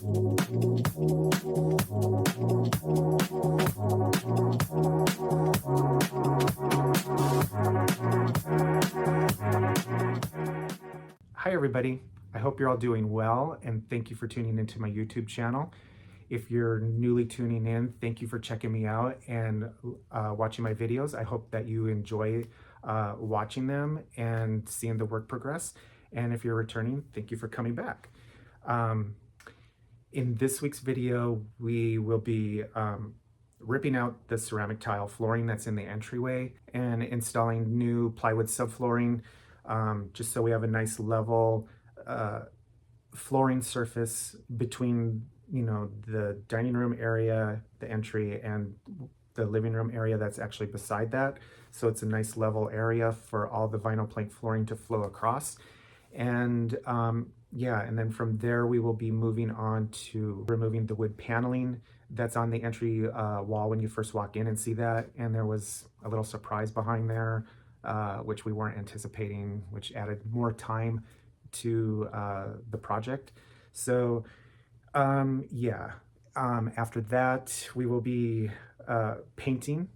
Hi everybody, I hope you're all doing well and thank you for tuning into my YouTube channel. If you're newly tuning in, thank you for checking me out and watching my videos. I hope that you enjoy watching them and seeing the work progress. And if you're returning, thank you for coming back. In this week's video, we will be ripping out the ceramic tile flooring that's in the entryway and installing new plywood subflooring, just so we have a nice level flooring surface between the dining room area, the entry, and the living room area that's actually beside that. So it's a nice level area for all the vinyl plank flooring to flow across. And yeah, and then from there we will be moving on to removing the wood paneling that's on the entry wall when you first walk in and see that. And there was a little surprise behind there, which we weren't anticipating, which added more time to the project. So yeah, after that we will be painting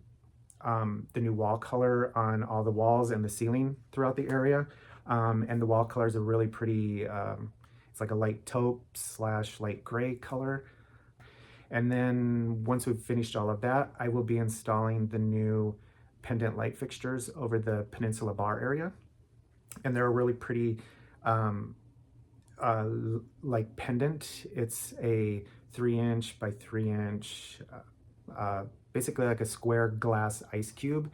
the new wall color on all the walls and the ceiling throughout the area. And the wall colors are really pretty, it's like a light taupe / light gray color. And then once we've finished all of that, I will be installing the new pendant light fixtures over the peninsula bar area. And they're a really pretty like pendant. It's a 3-inch by 3-inch, basically like a square glass ice cube.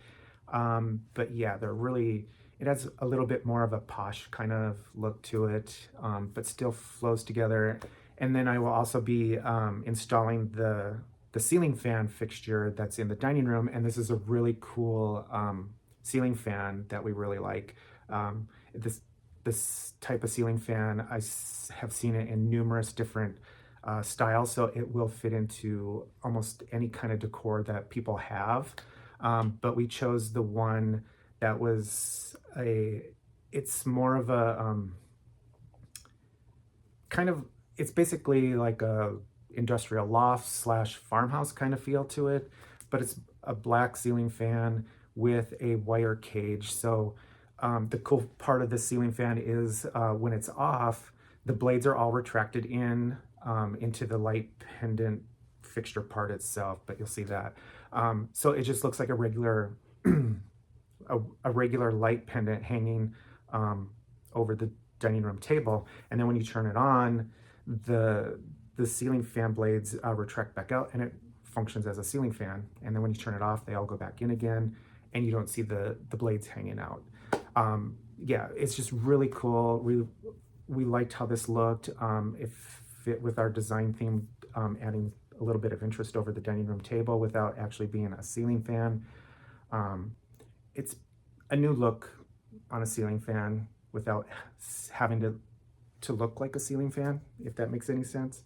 But yeah, they're really, it has a little bit more of a posh kind of look to it, but still flows together. And then I will also be installing the ceiling fan fixture that's in the dining room. And this is a really cool ceiling fan that we really like. This type of ceiling fan, I have seen it in numerous different styles, so it will fit into almost any kind of decor that people have. But we chose the one that was it's more of a kind of, it's basically like a industrial loft / farmhouse kind of feel to it, but it's a black ceiling fan with a wire cage. So the cool part of the ceiling fan is when it's off, the blades are all retracted in into the light pendant fixture part itself, but you'll see that. So it just looks like a regular a regular light pendant hanging over the dining room table. And then when you turn it on, the ceiling fan blades retract back out and it functions as a ceiling fan. And then when you turn it off, they all go back in again and you don't see the blades hanging out. Yeah, it's just really cool. We liked how this looked. It fit with our design theme, adding a little bit of interest over the dining room table without actually being a ceiling fan. It's a new look on a ceiling fan without having to look like a ceiling fan, if that makes any sense.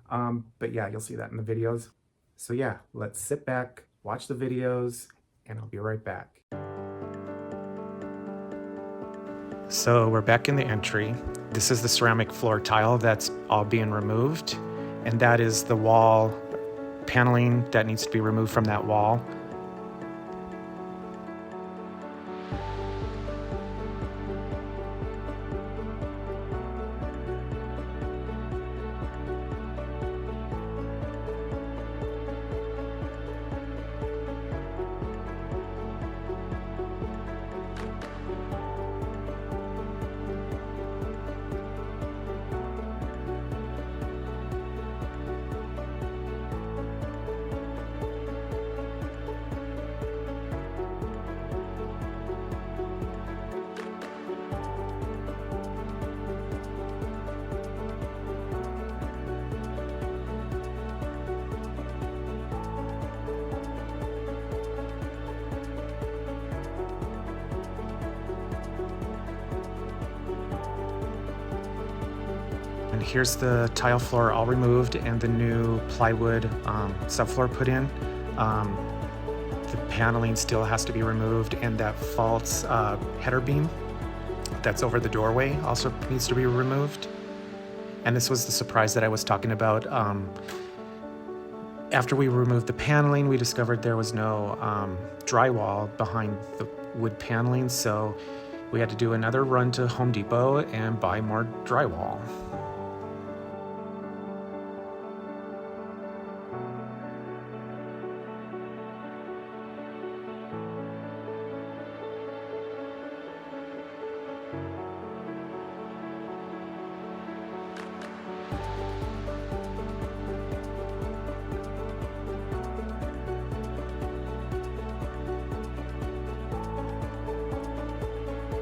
But yeah, you'll see that in the videos. So yeah, let's sit back, watch the videos, and I'll be right back. So we're back in the entry. This is the ceramic floor tile that's all being removed, and that is the wall paneling that needs to be removed from that wall. And here's the tile floor all removed and the new plywood subfloor put in. The paneling still has to be removed, and that false header beam that's over the doorway also needs to be removed. And this was the surprise that I was talking about. After we removed the paneling, we discovered there was no drywall behind the wood paneling, so we had to do another run to Home Depot and buy more drywall.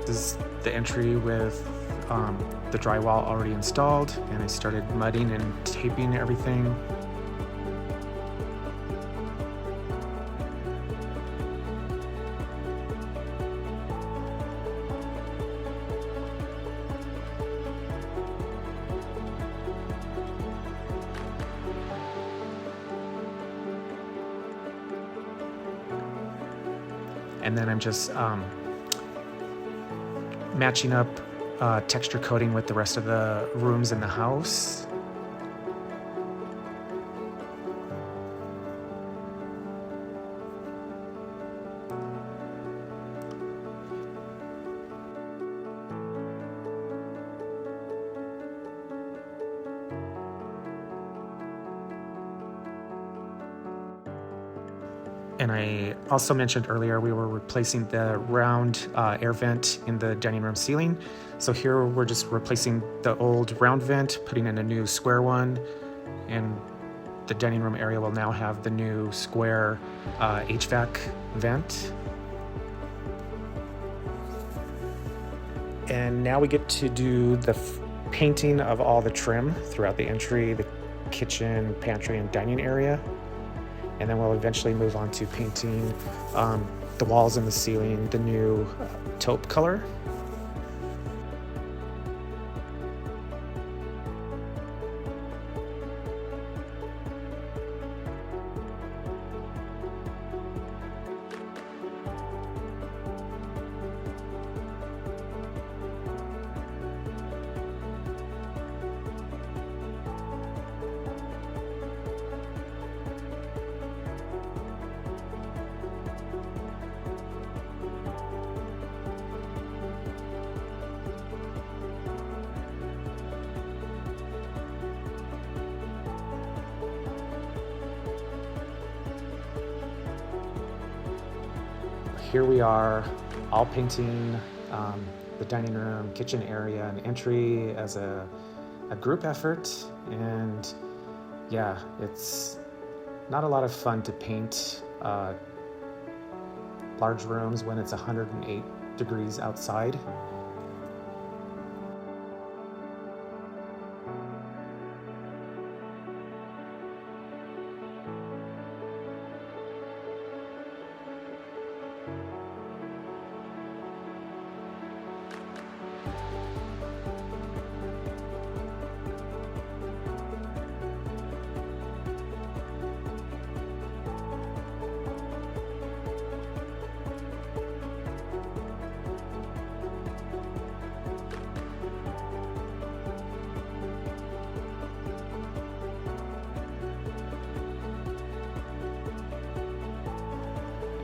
This is the entry with the drywall already installed, and I started mudding and taping everything. And then I'm just matching up texture coating with the rest of the rooms in the house. And I also mentioned earlier we were replacing the round air vent in the dining room ceiling. So here we're just replacing the old round vent, putting in a new square one, and the dining room area will now have the new square HVAC vent. And now we get to do the painting of all the trim throughout the entry, the kitchen, pantry, and dining area. And then we'll eventually move on to painting the walls and the ceiling the new taupe color. Here we are, all painting the dining room, kitchen area, and entry as a group effort. And yeah, it's not a lot of fun to paint large rooms when it's 108 degrees outside.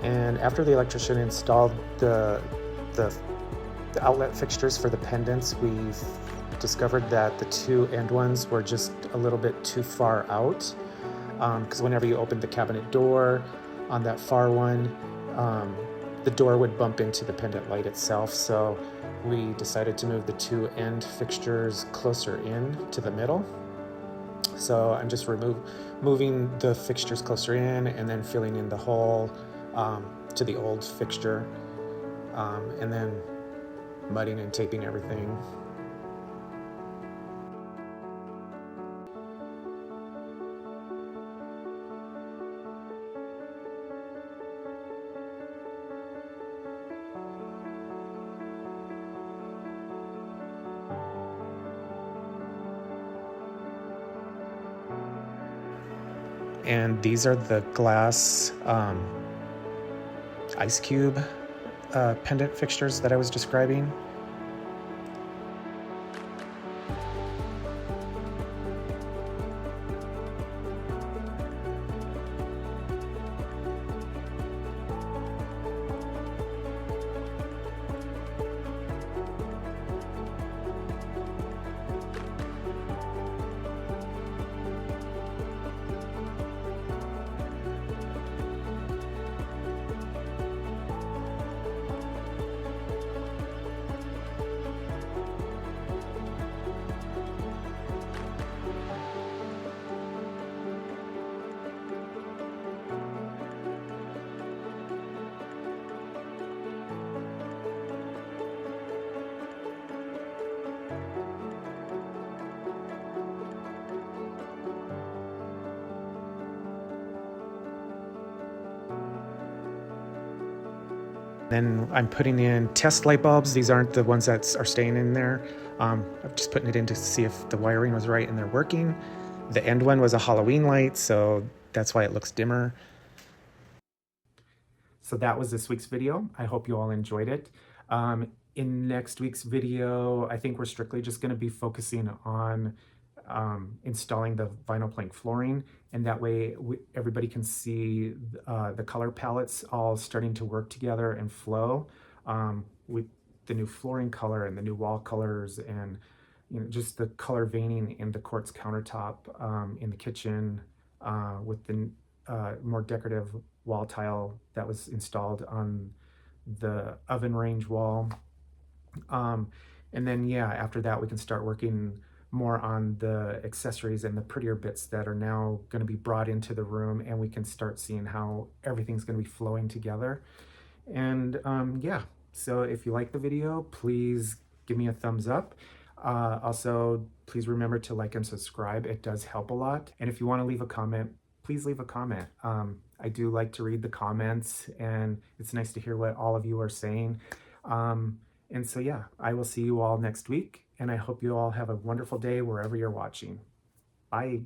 And after the electrician installed the outlet fixtures for the pendants, we've discovered that the two end ones were just a little bit too far out, because whenever you opened the cabinet door on that far one, the door would bump into the pendant light itself. So we decided to move the two end fixtures closer in to the middle. So I'm just moving the fixtures closer in and then filling in the hole to the old fixture, and then mudding and taping everything. And these are the glass ice cube pendant fixtures that I was describing. Then I'm putting in test light bulbs. These aren't the ones that are staying in there. I'm just putting it in to see if the wiring was right and they're working. The end one was a Halloween light, so that's why it looks dimmer. So that was this week's video. I hope you all enjoyed it. In next week's video, I think we're strictly just going to be focusing on installing the vinyl plank flooring, and that way everybody can see the color palettes all starting to work together and flow with the new flooring color and the new wall colors, and just the color veining in the quartz countertop in the kitchen with the more decorative wall tile that was installed on the oven range wall. And then, yeah, after that, we can start working more on the accessories and the prettier bits that are now going to be brought into the room, and we can start seeing how everything's going to be flowing together. And yeah, so if you like the video, please give me a thumbs up. Also, please remember to like and subscribe. It does help a lot. And if you want to leave a comment, please leave a comment. I do like to read the comments, and it's nice to hear what all of you are saying. And so, yeah, I will see you all next week, and I hope you all have a wonderful day wherever you're watching. Bye.